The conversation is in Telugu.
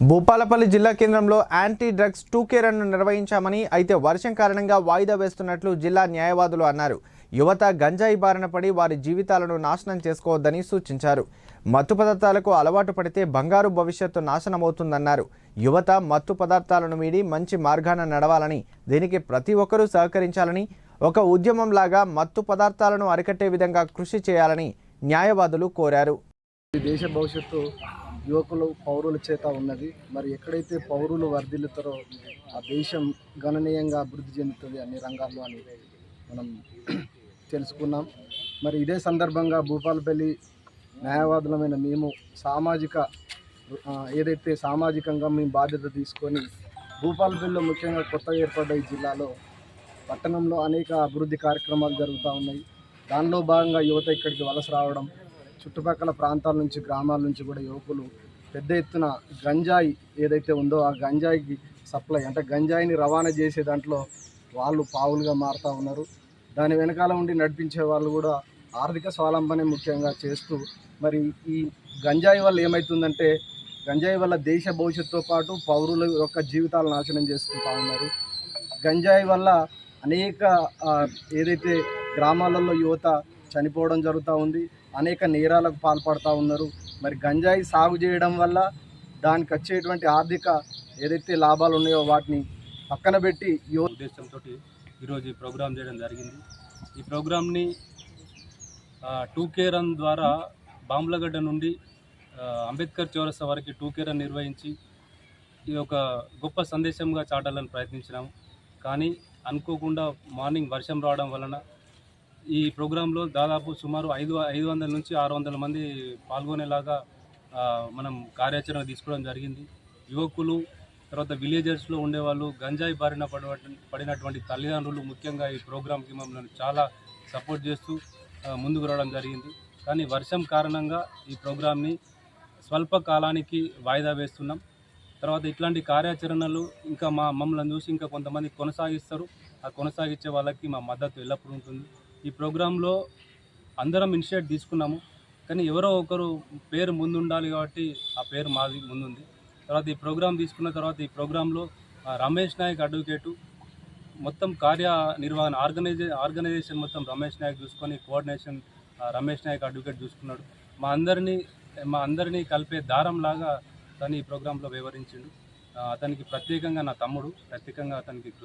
భూపాలపల్లి జిల్లా కేంద్రంలో యాంటీ డ్రగ్స్ 2K రన్ను నిర్వహించామని, అయితే వర్షం కారణంగా వాయిదా వేస్తున్నట్లు జిల్లా న్యాయవాదులు అన్నారు. యువత గంజాయి బారిన పడి వారి జీవితాలను నాశనం చేసుకోవద్దని సూచించారు. మత్తు పదార్థాలకు అలవాటు పడితే బంగారు భవిష్యత్తు నాశనమవుతుందన్నారు. యువత మత్తు పదార్థాలను వీడి మంచి మార్గాన నడవాలని, దీనికి ప్రతి ఒక్కరూ సహకరించాలని, ఒక ఉద్యమంలాగా మత్తు పదార్థాలను అరికట్టే విధంగా కృషి చేయాలని న్యాయవాదులు కోరారు. దేశ భవిష్యత్తు యువకులు పౌరుల చేత ఉన్నది. మరి ఎక్కడైతే పౌరులు వర్ధిల్లుతారో ఆ దేశం గణనీయంగా అభివృద్ధి చెందుతుంది అన్ని రంగాల్లో అని మనం తెలుసుకున్నాం. మరి ఇదే సందర్భంగా భూపాలపల్లి న్యాయవాదులమైన మేము సామాజికంగా మేము బాధ్యత తీసుకొని భూపాలపల్లిలో ముఖ్యంగా కొత్తగా ఏర్పడ్డ ఈ జిల్లాలో పట్టణంలో అనేక అభివృద్ధి కార్యక్రమాలు జరుగుతూ ఉన్నాయి. దానిలో భాగంగా యువత ఇక్కడికి వలస రావడం, చుట్టుపక్కల ప్రాంతాల నుంచి గ్రామాల నుంచి కూడా యువకులు పెద్ద ఎత్తున గంజాయి ఏదైతే ఉందో ఆ గంజాయికి సప్లై అంటే గంజాయిని రవాణా చేసే దాంట్లో వాళ్ళు పావులుగా మారుతూ ఉన్నారు. దాని వెనకాల ఉండి నడిపించే వాళ్ళు కూడా ఆర్థిక స్వావలంబనే ముఖ్యంగా చేస్తూ మరి ఈ గంజాయి వల్ల ఏమవుతుందంటే గంజాయి వల్ల దేశ భవిష్యత్తుతో పాటు పౌరుల యొక్క జీవితాలు నాశనం చేసుకుంటూ ఉన్నారు. గంజాయి వల్ల అనేక ఏదైతే గ్రామాలలో యువత చనిపోవడం జరుగుతూ ఉంది, అనేక నేరాలకు పాల్పడుతూ ఉన్నారు. మరి గంజాయి సాగు చేయడం వల్ల దానికి వచ్చేటువంటి ఆర్థిక ఏదైతే లాభాలు ఉన్నాయో వాటిని పక్కన పెట్టి ఉద్దేశంతో ఈరోజు ఈ ప్రోగ్రాం చేయడం జరిగింది. ఈ ప్రోగ్రాంని 2K రన్ ద్వారా బాంబులగడ్డ నుండి అంబేద్కర్ చౌరస్తా వరకు 2K రన్ నిర్వహించి ఇది ఒక గొప్ప సందేశంగా చాటాలని ప్రయత్నించినాము. కానీ అనుకోకుండా మార్నింగ్ వర్షం రావడం వలన ఈ ప్రోగ్రాంలో దాదాపు సుమారు 500 నుంచి 600 మంది పాల్గొనేలాగా మనం కార్యాచరణ తీసుకోవడం జరిగింది. యువకులు, తర్వాత విలేజర్స్లో ఉండేవాళ్ళు, గంజాయి బారిన పడినటువంటి తల్లిదండ్రులు ముఖ్యంగా ఈ ప్రోగ్రాంకి మమ్మల్ని చాలా సపోర్ట్ చేస్తూ ముందుకు రావడం జరిగింది. కానీ వర్షం కారణంగా ఈ ప్రోగ్రాంని స్వల్ప కాలానికి వాయిదా వేస్తున్నాం. తర్వాత ఇట్లాంటి కార్యాచరణలు ఇంకా మమ్మల్ని చూసి ఇంకా కొంతమంది కొనసాగిస్తారు. ఆ కొనసాగించే వాళ్ళకి మా మద్దతు ఎల్లప్పుడూ ఉంటుంది. ఈ ప్రోగ్రాంలో అందరం ఇనిషియేట్ తీసుకున్నాము, కానీ ఎవరో ఒకరు పేరు ముందు ఉండాలి కాబట్టి ఆ పేరు మాది ముందుంది. తర్వాత ఈ ప్రోగ్రాం తీసుకున్న తర్వాత ఈ ప్రోగ్రాంలో రమేష్ నాయక్ అడ్వకేటు మొత్తం కార్యనిర్వహణ ఆర్గనైజేషన్ మొత్తం రమేష్ నాయక్ చూసుకొని, కోఆర్డినేషన్ రమేష్ నాయక్ అడ్వకేట్ చూసుకున్నాడు. మా అందరినీ కలిపే దారంలాగా తను ఈ ప్రోగ్రాంలో వివరించిండు. అతనికి ప్రత్యేకంగా నా తమ్ముడు ప్రత్యేకంగా అతనికి